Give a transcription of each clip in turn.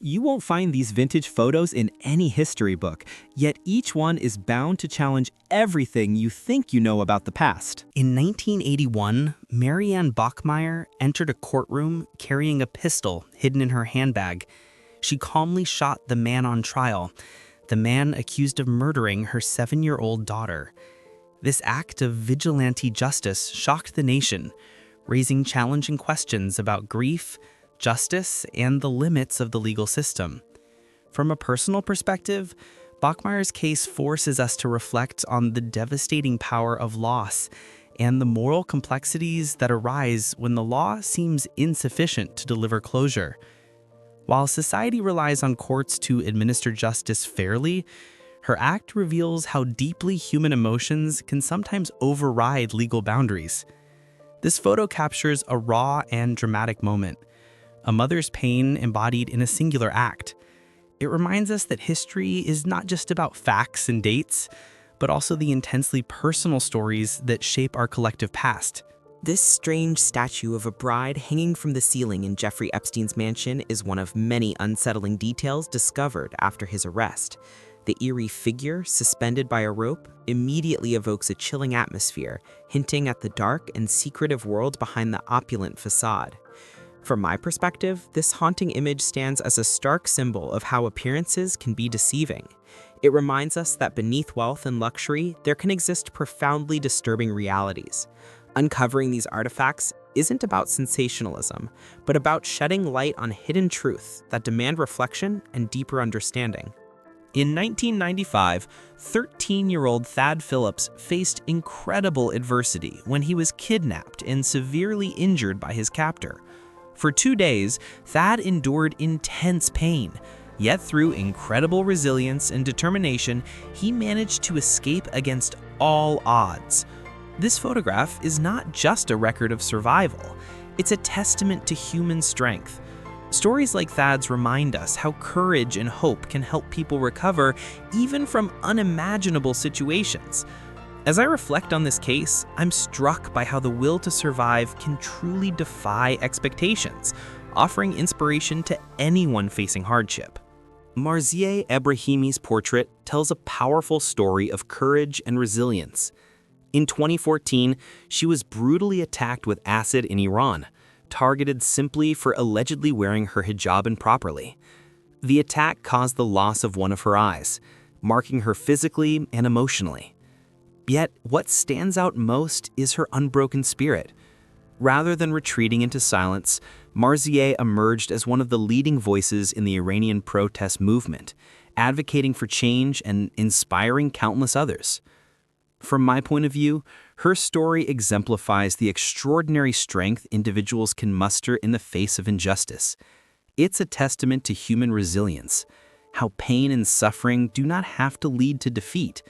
You won't find these vintage photos in any history book, yet each one is bound to challenge everything you think you know about the past. In 1981, Marianne Bachmeier entered a courtroom carrying a pistol hidden in her handbag. She calmly shot the man on trial, the man accused of murdering her 7-year-old daughter. This act of vigilante justice shocked the nation, raising challenging questions about grief, justice, and the limits of the legal system. From a personal perspective, Bachmeier's case forces us to reflect on the devastating power of loss and the moral complexities that arise when the law seems insufficient to deliver closure. While society relies on courts to administer justice fairly, her act reveals how deeply human emotions can sometimes override legal boundaries. This photo captures a raw and dramatic moment, a mother's pain embodied in a singular act. It reminds us that history is not just about facts and dates, but also the intensely personal stories that shape our collective past. This strange statue of a bride hanging from the ceiling in Jeffrey Epstein's mansion is one of many unsettling details discovered after his arrest. The eerie figure, suspended by a rope, immediately evokes a chilling atmosphere, hinting at the dark and secretive world behind the opulent facade. From my perspective, this haunting image stands as a stark symbol of how appearances can be deceiving. It reminds us that beneath wealth and luxury, there can exist profoundly disturbing realities. Uncovering these artifacts isn't about sensationalism, but about shedding light on hidden truths that demand reflection and deeper understanding. In 1995, 13-year-old Thad Phillips faced incredible adversity when he was kidnapped and severely injured by his captor. For 2 days, Thad endured intense pain, yet through incredible resilience and determination, he managed to escape against all odds. This photograph is not just a record of survival, it's a testament to human strength. Stories like Thad's remind us how courage and hope can help people recover even from unimaginable situations. As I reflect on this case, I'm struck by how the will to survive can truly defy expectations, offering inspiration to anyone facing hardship. Marzieh Ebrahimi's portrait tells a powerful story of courage and resilience. In 2014, she was brutally attacked with acid in Iran, targeted simply for allegedly wearing her hijab improperly. The attack caused the loss of one of her eyes, marking her physically and emotionally. Yet, what stands out most is her unbroken spirit. Rather than retreating into silence, Marzieh emerged as one of the leading voices in the Iranian protest movement, advocating for change and inspiring countless others. From my point of view, her story exemplifies the extraordinary strength individuals can muster in the face of injustice. It's a testament to human resilience, how pain and suffering do not have to lead to defeat.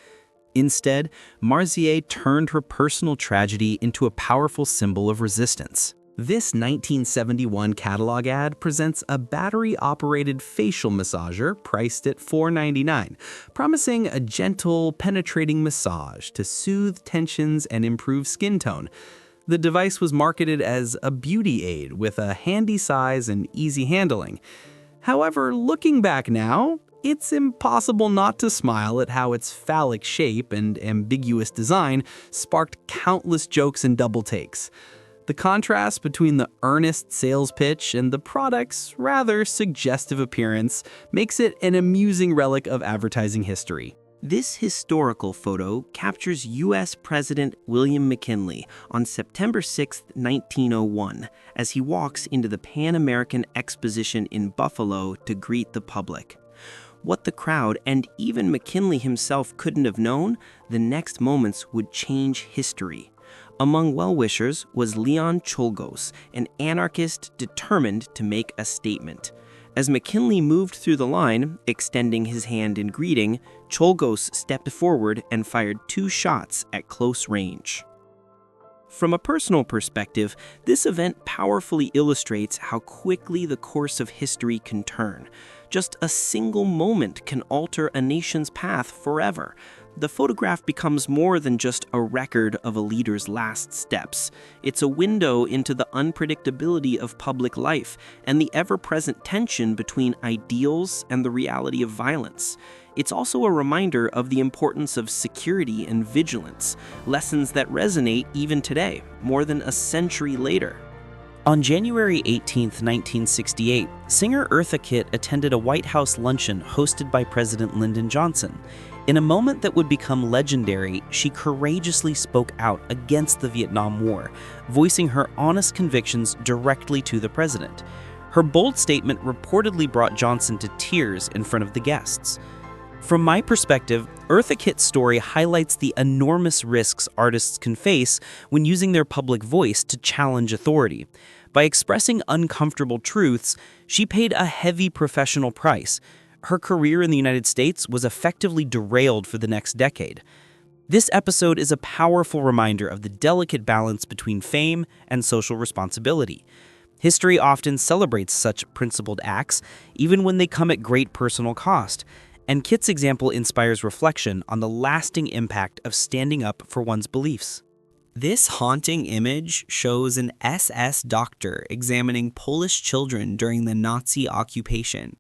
Instead, Marzieh turned her personal tragedy into a powerful symbol of resistance. This 1971 catalog ad presents a battery-operated facial massager priced at $4.99, promising a gentle, penetrating massage to soothe tensions and improve skin tone. The device was marketed as a beauty aid with a handy size and easy handling. However, looking back now, it's impossible not to smile at how its phallic shape and ambiguous design sparked countless jokes and double takes. The contrast between the earnest sales pitch and the product's rather suggestive appearance makes it an amusing relic of advertising history. This historical photo captures U.S. President William McKinley on September 6, 1901, as he walks into the Pan American Exposition in Buffalo to greet the public. What the crowd and even McKinley himself couldn't have known, the next moments would change history. Among well-wishers was Leon Czolgosz, an anarchist determined to make a statement. As McKinley moved through the line, extending his hand in greeting, Czolgosz stepped forward and fired 2 shots at close range. From a personal perspective, this event powerfully illustrates how quickly the course of history can turn. Just a single moment can alter a nation's path forever. the photograph becomes more than just a record of a leader's last steps. It's a window into the unpredictability of public life and the ever-present tension between ideals and the reality of violence. It's also a reminder of the importance of security and vigilance, lessons that resonate even today, more than a century later. On January 18, 1968, singer Eartha Kitt attended a White House luncheon hosted by President Lyndon Johnson. In a moment that would become legendary, she courageously spoke out against the Vietnam War, voicing her honest convictions directly to the president. Her bold statement reportedly brought Johnson to tears in front of the guests. From my perspective, Eartha Kitt's story highlights the enormous risks artists can face when using their public voice to challenge authority. By expressing uncomfortable truths, she paid a heavy professional price. Her career in the United States was effectively derailed for the next decade. This episode is a powerful reminder of the delicate balance between fame and social responsibility. History often celebrates such principled acts, even when they come at great personal cost. And Kitt's example inspires reflection on the lasting impact of standing up for one's beliefs. This haunting image shows an SS doctor examining Polish children during the Nazi occupation.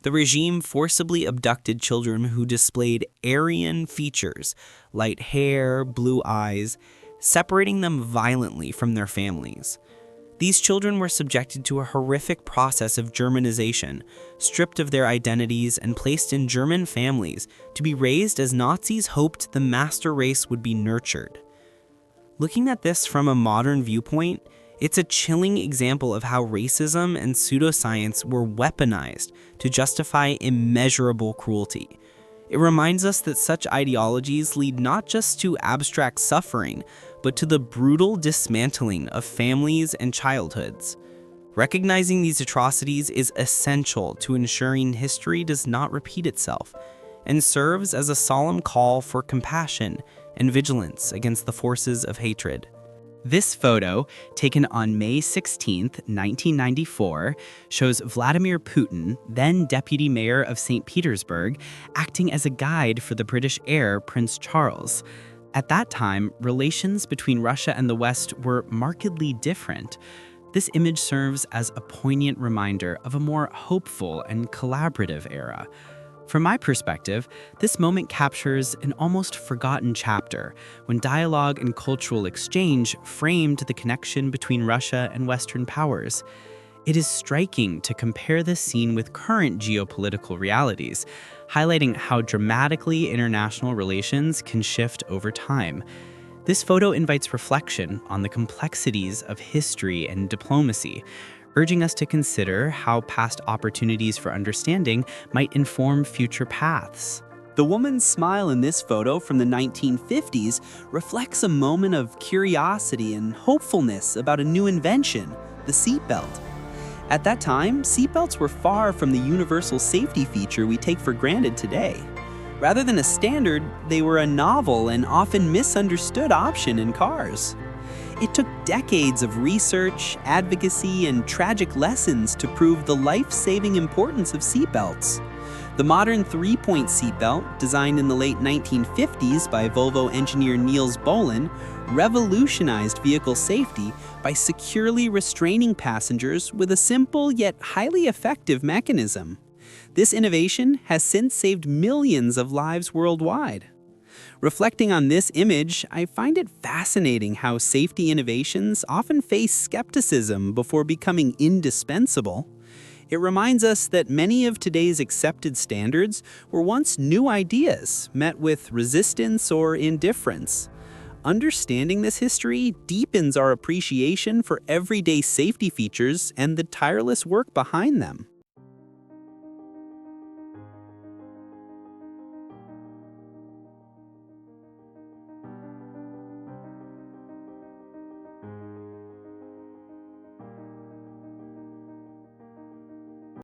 The regime forcibly abducted children who displayed Aryan features, light hair, blue eyes, separating them violently from their families. These children were subjected to a horrific process of Germanization, stripped of their identities and placed in German families to be raised as Nazis hoped the master race would be nurtured. Looking at this from a modern viewpoint, it's a chilling example of how racism and pseudoscience were weaponized to justify immeasurable cruelty. It reminds us that such ideologies lead not just to abstract suffering, but to the brutal dismantling of families and childhoods. Recognizing these atrocities is essential to ensuring history does not repeat itself, and serves as a solemn call for compassion and vigilance against the forces of hatred. This photo, taken on May 16, 1994, shows Vladimir Putin, then deputy mayor of St. Petersburg, acting as a guide for the British heir Prince Charles. At that time, relations between Russia and the West were markedly different. This image serves as a poignant reminder of a more hopeful and collaborative era. From my perspective, this moment captures an almost forgotten chapter when dialogue and cultural exchange framed the connection between Russia and Western powers. It is striking to compare this scene with current geopolitical realities, highlighting how dramatically international relations can shift over time. This photo invites reflection on the complexities of history and diplomacy, urging us to consider how past opportunities for understanding might inform future paths. The woman's smile in this photo from the 1950s reflects a moment of curiosity and hopefulness about a new invention, the seatbelt. At that time, seatbelts were far from the universal safety feature we take for granted today. Rather than a standard, they were a novel and often misunderstood option in cars. It took decades of research, advocacy, and tragic lessons to prove the life-saving importance of seatbelts. The modern three-point seatbelt, designed in the late 1950s by Volvo engineer Niels Bohlin, revolutionized vehicle safety by securely restraining passengers with a simple yet highly effective mechanism. This innovation has since saved millions of lives worldwide. Reflecting on this image, I find it fascinating how safety innovations often face skepticism before becoming indispensable. It reminds us that many of today's accepted standards were once new ideas met with resistance or indifference. Understanding this history deepens our appreciation for everyday safety features and the tireless work behind them.